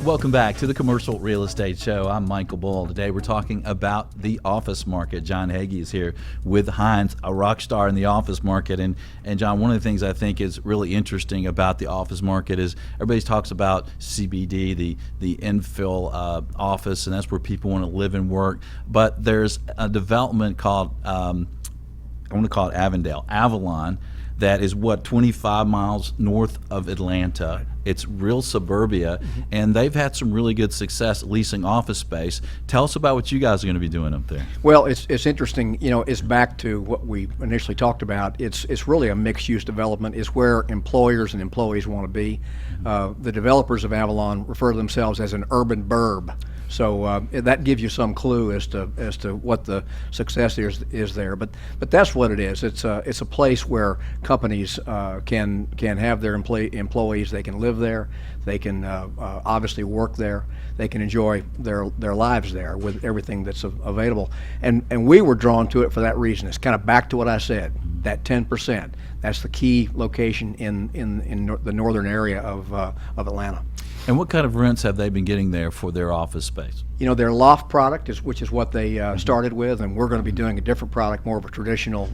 Welcome back to the Commercial Real Estate Show. I'm Michael Bull. Today we're talking about the office market. John Heagy is here with Hines, a rock star in the office market. And John, one of the things I think is really interesting about the office market is everybody talks about CBD, the infill office, and that's where people want to live and work. But there's a development called, I want to call it Avalon, that is 25 miles north of Atlanta. It's real suburbia, and they've had some really good success leasing office space. Tell us about what you guys are going to be doing up there. Well, it's interesting. You know, it's back to what we initially talked about. It's really a mixed-use development. It's where employers and employees want to be. The developers of Avalon refer to themselves as an urban burb. So that gives you some clue as to what the success is there. But that's what it is. It's a place where companies can have their employees. They can live there. They can obviously work there. They can enjoy their lives there with everything that's available. And we were drawn to it for that reason. It's kind of back to what I said. That 10%. That's the key location in the northern area of Atlanta. And what kind of rents have they been getting there for their office space? You know, their loft product which is what they started with, and we're going to be doing a different product, more of a traditional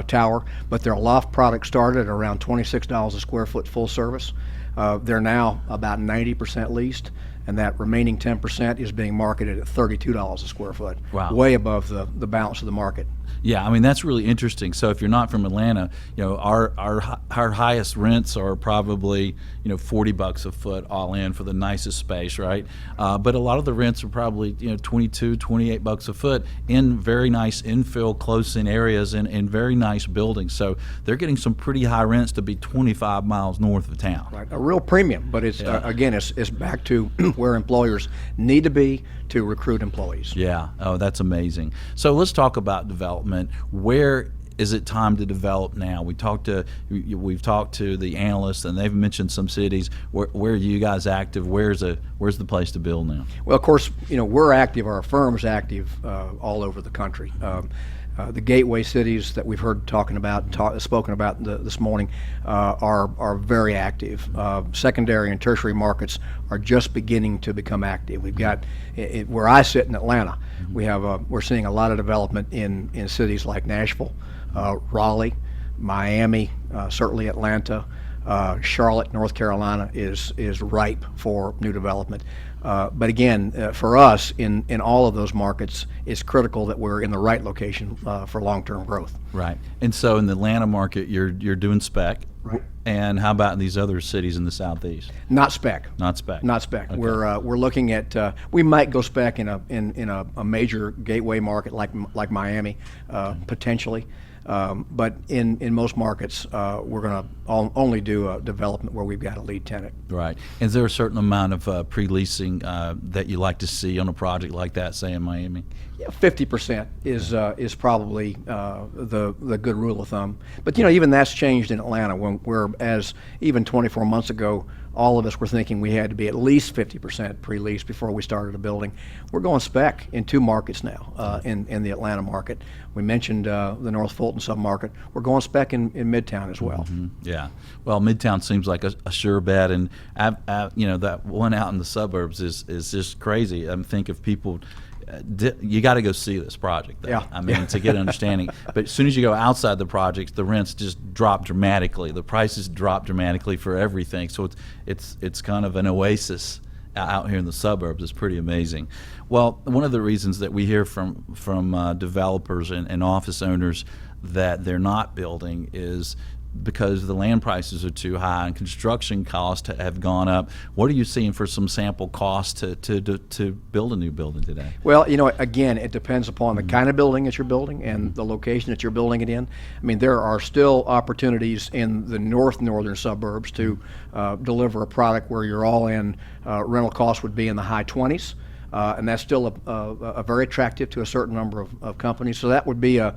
tower. But their loft product started at around $26 a square foot full service. They're now about 90% leased, and that remaining 10% is being marketed at $32 a square foot. Wow. Way above the balance of the market. Yeah, I mean, that's really interesting. So if you're not from Atlanta, you know, our highest rents are probably, you know, $40 a foot all in for the nicest space, right? But a lot of the rents are probably, you know, $22, $28 a foot in very nice infill, close-in areas and in very nice buildings. So they're getting some pretty high rents to be 25 miles north of town. Right, a real premium, but it's again, it's back to where employers need to be to recruit employees. Yeah, oh, that's amazing. So let's talk about development. Where is it time to develop now? We've talked to the analysts, and they've mentioned some cities. Where are you guys active? Where's the place to build now? Well, of course, you know, we're active. Our firm's active all over the country. The gateway cities that we've heard spoken about this morning are very active. Secondary and tertiary markets are just beginning to become active. We've got where I sit in Atlanta. We're seeing a lot of development in cities like Nashville, Raleigh, Miami, certainly Atlanta. Charlotte, North Carolina is ripe for new development. But again, for us, in all of those markets, it's critical that we're in the right location for long-term growth. Right. And so in the Atlanta market, you're doing spec. Right. And how about in these other cities in the southeast? Not spec. Not spec. Not spec. Okay. We're looking at we might go spec in a major gateway market like Miami, potentially. But in most markets, we're going to only do a development where we've got a lead tenant. Right. Is there a certain amount of pre-leasing that you like to see on a project like that, say in Miami? Yeah, 50% is probably the good rule of thumb. But you know, even that's changed in Atlanta. Whereas even 24 months ago, all of us were thinking we had to be at least 50% pre-leased before we started a building. We're going spec in 2 markets now in the Atlanta market. We mentioned the North Fulton submarket. We're going spec in Midtown as well. Mm-hmm. Yeah. Well, Midtown seems like a sure bet, and you know, that one out in the suburbs is just crazy. I think if people. You got to go see this project, though. Yeah. I mean, to get an understanding. But as soon as you go outside the projects, the rents just drop dramatically. The prices drop dramatically for everything. So it's kind of an oasis out here in the suburbs. It's pretty amazing. Well, one of the reasons that we hear from developers and office owners that they're not building is because the land prices are too high and construction costs have gone up. What are you seeing for some sample costs to build a new building today? Well, you know, again, it depends upon the kind of building that you're building and the location that you're building it in. I mean, there are still opportunities in the northern suburbs to deliver a product where your all-in rental cost would be in the high 20s. And that's still a very attractive to a certain number of companies. So that would be a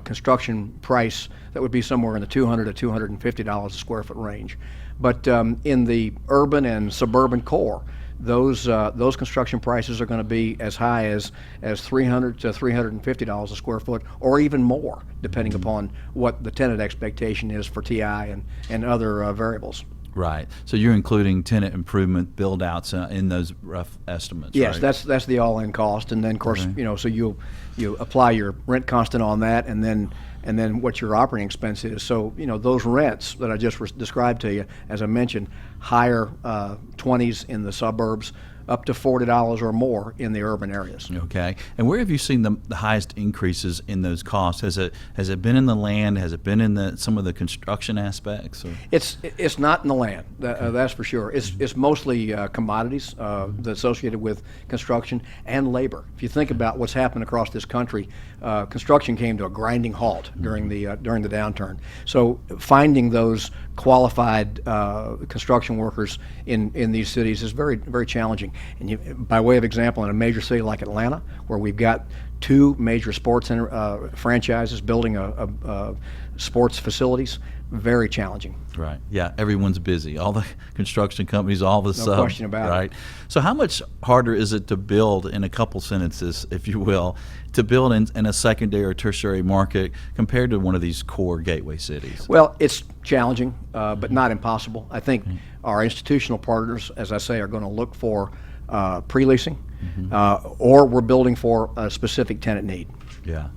construction price that would be somewhere in the $200 to $250 a square foot range. But in the urban and suburban core, those construction prices are going to be as high as $300 to $350 a square foot, or even more, depending upon what the tenant expectation is for TI and other variables. Right. So you're including tenant improvement build outs in those rough estimates. Yes, right? that's the all-in cost, and then of course so you apply your rent constant on that, and then what your operating expense is. So those rents that I just described to you, as I mentioned, higher 20s in the suburbs, up to $40 or more in the urban areas. Okay. And where have you seen the highest increases in those costs? Has it been in the land? Has it been in some of the construction aspects? Or? It's not in the land. That's for sure. It's mostly commodities associated with construction and labor. If you think about what's happened across this country, construction came to a grinding halt during the downturn. So finding those qualified construction workers in these cities is very, very challenging. And by way of example, in a major city like Atlanta, where we've got two major sports franchises building sports facilities, very challenging. Right. Yeah. Everyone's busy. All the construction companies, all the subs. No question about it. Right. So how much harder is it to build, in a couple sentences, if you will, to build in a secondary or tertiary market compared to one of these core gateway cities? Well, it's challenging, but not impossible. I think our institutional partners, as I say, are going to look for pre-leasing, or we're building for a specific tenant need. Yeah.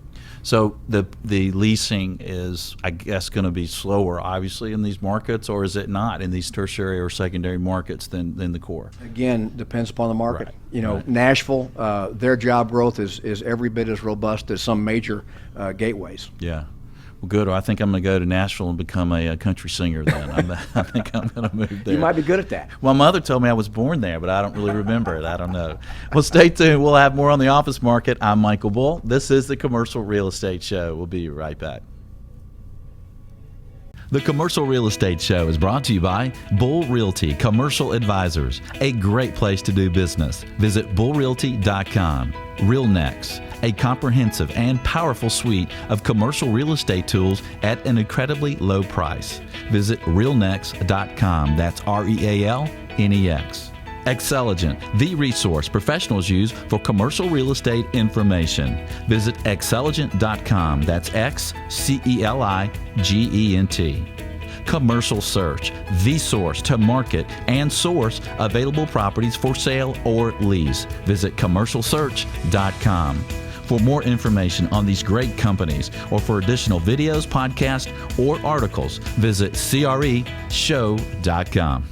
So the leasing is, I guess, going to be slower, obviously, in these markets, or is it not in these tertiary or secondary markets than the core? Again, depends upon the market. Right. Nashville, their job growth is every bit as robust as some major gateways. Yeah. Well, good. I think I'm going to go to Nashville and become a country singer then. I think I'm going to move there. You might be good at that. Well, my mother told me I was born there, but I don't really remember it. I don't know. Well, stay tuned. We'll have more on the office market. I'm Michael Bull. This is the Commercial Real Estate Show. We'll be right back. The Commercial Real Estate Show is brought to you by Bull Realty Commercial Advisors, a great place to do business. Visit bullrealty.com. RealNex, a comprehensive and powerful suite of commercial real estate tools at an incredibly low price. Visit realnex.com. That's RealNex. Xceligent, the resource professionals use for commercial real estate information. Visit xceligent.com. That's XCELIGENT. Commercial Search, the source to market and source available properties for sale or lease. Visit commercialsearch.com. For more information on these great companies, or for additional videos, podcasts, or articles, visit CREshow.com.